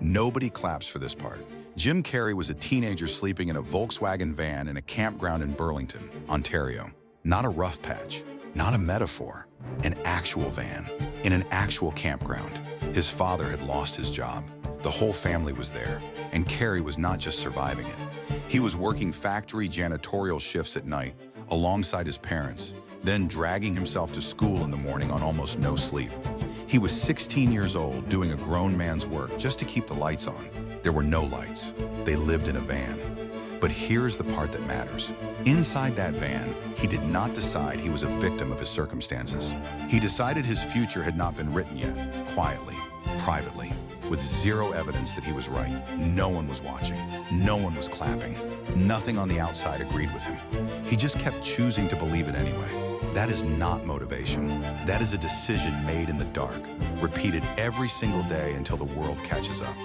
Nobody claps for this part. Jim Carrey was a teenager sleeping in a Volkswagen van in a campground in Burlington, Ontario. Not a rough patch, not a metaphor, an actual van, in an actual campground. His father had lost his job. The whole family was there, and Carrey was not just surviving it. He was working factory janitorial shifts at night, alongside his parents, then dragging himself to school in the morning on almost no sleep. He was 16 years old, doing a grown man's work just to keep the lights on. There were no lights. They lived in a van. But here's the part that matters. Inside that van, he did not decide he was a victim of his circumstances. He decided his future had not been written yet, quietly, privately, with zero evidence that he was right. No one was watching. No one was clapping. Nothing on the outside agreed with him. He just kept choosing to believe it anyway. That is not motivation. That is a decision made in the dark, repeated every single day until the world catches up.